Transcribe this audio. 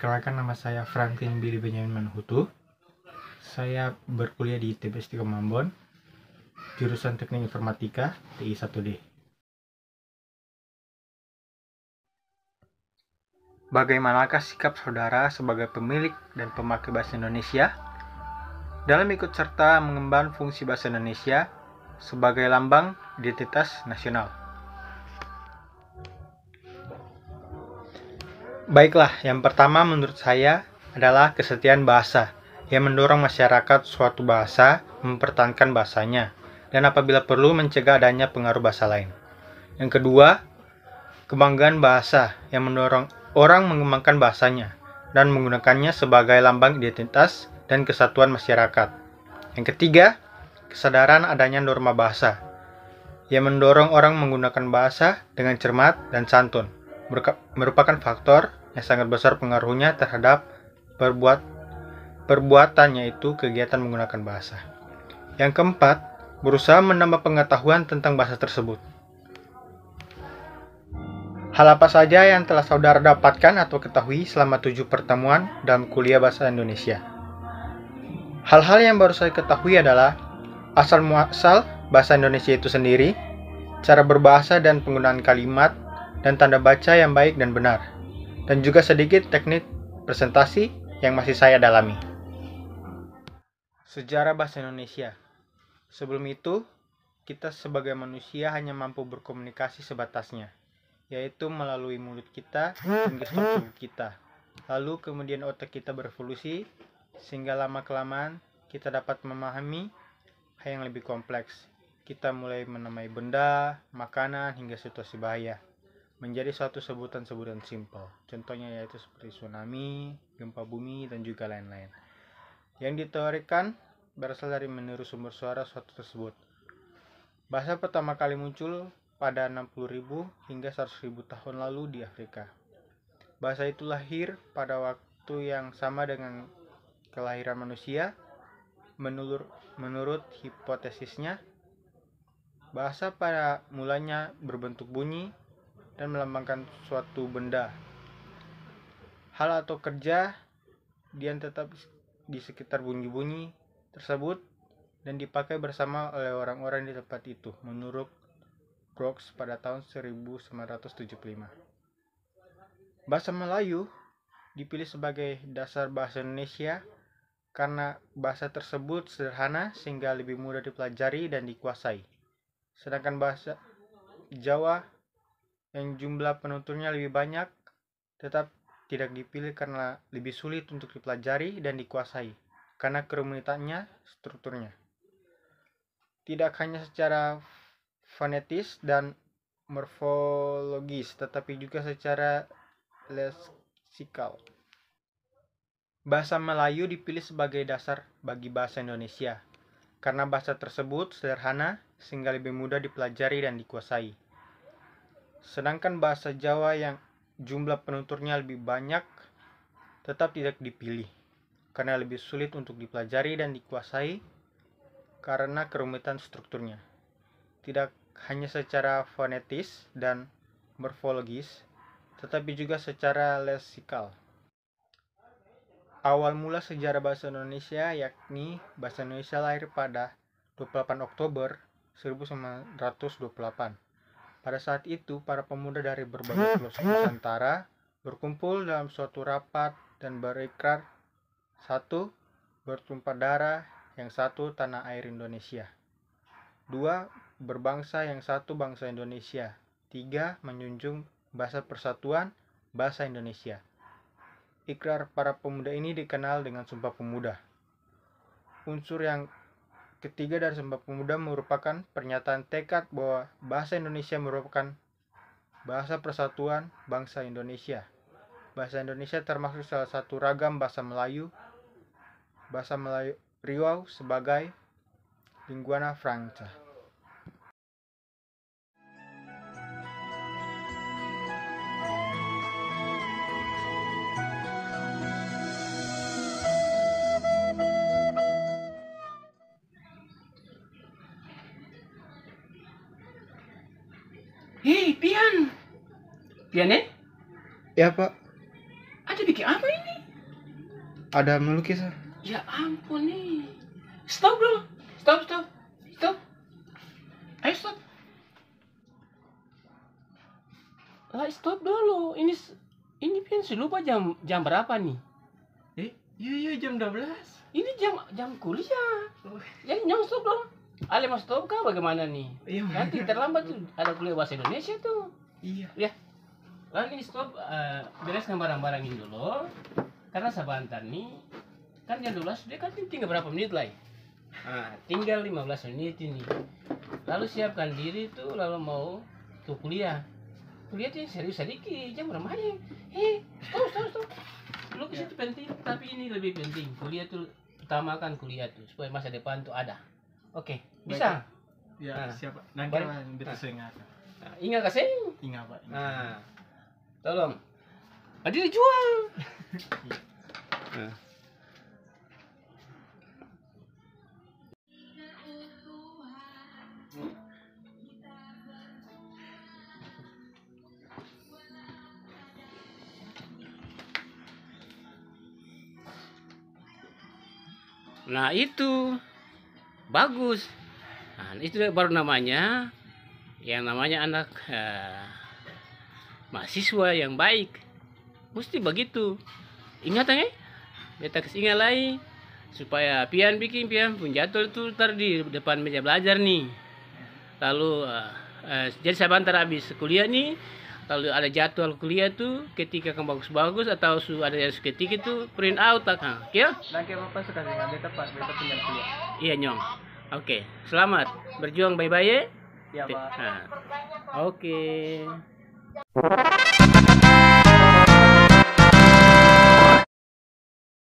Perkenalkan, nama saya Franklin Billy Benjamin Manhutu. Saya berkuliah di ITB 3 Mambon, jurusan Teknik Informatika TI 1D. Bagaimanakah sikap saudara sebagai pemilik dan pemakai bahasa Indonesia dalam ikut serta mengemban fungsi bahasa Indonesia sebagai lambang identitas nasional? Baiklah, yang pertama menurut saya adalah kesetiaan bahasa yang mendorong masyarakat suatu bahasa mempertahankan bahasanya dan apabila perlu mencegah adanya pengaruh bahasa lain. Yang kedua, kebanggaan bahasa yang mendorong orang mengembangkan bahasanya dan menggunakannya sebagai lambang identitas dan kesatuan masyarakat. Yang ketiga, kesadaran adanya norma bahasa yang mendorong orang menggunakan bahasa dengan cermat dan santun, merupakan faktor yang sangat besar pengaruhnya terhadap perbuatannya, yaitu kegiatan menggunakan bahasa. Yang keempat, berusaha menambah pengetahuan tentang bahasa tersebut. Hal apa saja yang telah saudara dapatkan atau ketahui selama 7 pertemuan dalam kuliah bahasa Indonesia? Hal-hal yang baru saya ketahui adalah asal-muasal bahasa Indonesia itu sendiri, cara berbahasa dan penggunaan kalimat, dan tanda baca yang baik dan benar, dan juga sedikit teknik presentasi yang masih saya dalami. Sejarah bahasa Indonesia. Sebelum itu, kita sebagai manusia hanya mampu berkomunikasi sebatasnya, yaitu melalui mulut kita hingga struktur kita. Lalu kemudian otak kita berevolusi, sehingga lama-kelamaan kita dapat memahami hal yang lebih kompleks. Kita mulai menamai benda, makanan, hingga situasi bahaya menjadi suatu sebutan-sebutan simpel. Contohnya yaitu seperti tsunami, gempa bumi, dan juga lain-lain. Yang diteorikan berasal dari meniru sumber suara suatu tersebut. Bahasa pertama kali muncul pada 60.000 hingga 100.000 tahun lalu di Afrika. Bahasa itu lahir pada waktu yang sama dengan kelahiran manusia. Menurut hipotesisnya, bahasa pada mulanya berbentuk bunyi dan melambangkan suatu benda, hal atau kerja yang tetap di sekitar bunyi-bunyi tersebut dan dipakai bersama oleh orang-orang di tempat itu, menurut Brooks pada tahun 1975. Bahasa Melayu dipilih sebagai dasar bahasa Indonesia karena bahasa tersebut sederhana sehingga lebih mudah dipelajari dan dikuasai. Sedangkan bahasa Jawa yang jumlah penuturnya lebih banyak tetap tidak dipilih karena lebih sulit untuk dipelajari dan dikuasai karena kerumitannya strukturnya. Tidak hanya secara fonetis dan morfologis, tetapi juga secara leksikal. Bahasa Melayu dipilih sebagai dasar bagi bahasa Indonesia karena bahasa tersebut sederhana sehingga lebih mudah dipelajari dan dikuasai. Sedangkan bahasa Jawa yang jumlah penuturnya lebih banyak tetap tidak dipilih karena lebih sulit untuk dipelajari dan dikuasai karena kerumitan strukturnya. Tidak hanya secara fonetis dan morfologis, tetapi juga secara leksikal. Awal mula sejarah bahasa Indonesia yakni bahasa Indonesia lahir pada 28 Oktober 1928. Pada saat itu, para pemuda dari berbagai pelosok Nusantara berkumpul dalam suatu rapat dan berikrar: 1. Bertumpah darah, yang satu tanah air Indonesia. 2. Berbangsa, yang satu bangsa Indonesia. 3. Menjunjung bahasa persatuan, bahasa Indonesia. Ikrar para pemuda ini dikenal dengan Sumpah Pemuda. Unsur yang ketiga dari Sumpah Pemuda merupakan pernyataan tekad bahwa bahasa Indonesia merupakan bahasa persatuan bangsa Indonesia. Bahasa Indonesia termasuk salah satu ragam bahasa Melayu. Bahasa Melayu Riau sebagai lingua franca. Hei, Pian. Pian, Ya, Pak. Ada bikin apa ini? Ada melukis. Ya ampun nih. Stop dulu. Stop. Ayo stop. Stop dulu. Ini pensi lupa jam berapa nih? Iya jam 12. Ini jam kuliah. Jadi nyong stop dong. Ale mau stop kah bagaimana nih? Iya. Nanti terlambat tuh. Ada kuliah bahasa Indonesia tuh. Iya. Ya. Lalu ini stop, bereskan barang-barang ini dulu. Karena sebentar nih, kan jam 12 dia kan tinggal berapa menit lah. Tinggal 15 menit ini. Lalu siapkan diri tuh, lalu mau ke kuliah. Kuliah tuh serius sedikit, jangan bermain. Stop. Lukis itu penting, tapi ini lebih penting. Kuliah tuh, utamakan kuliah tuh, supaya masa depan tuh ada. Oke, bisa? Ya, siapa? Nanti betul saya ingat. Ingat kasih? Ingat, Pak. Tolong. Tadi dijual. Nah itu bagus. Nah, itu baru namanya, yang namanya anak mahasiswa yang baik. Mesti begitu. Ingat beta ingat lagi supaya pian pun jadwal itu ntar di depan meja belajar nih. Lalu jadi saya bantar habis kuliah nih. Lalu ada jadwal kuliah tuh ketika kamu bagus-bagus atau ada yang ketika itu print out kan. Oke? Nanti Bapak sekali dengan beta Pak, beta punya kuliah. Iya nyong. Oke, selamat berjuang bye-bye. Ya Pak. Oke.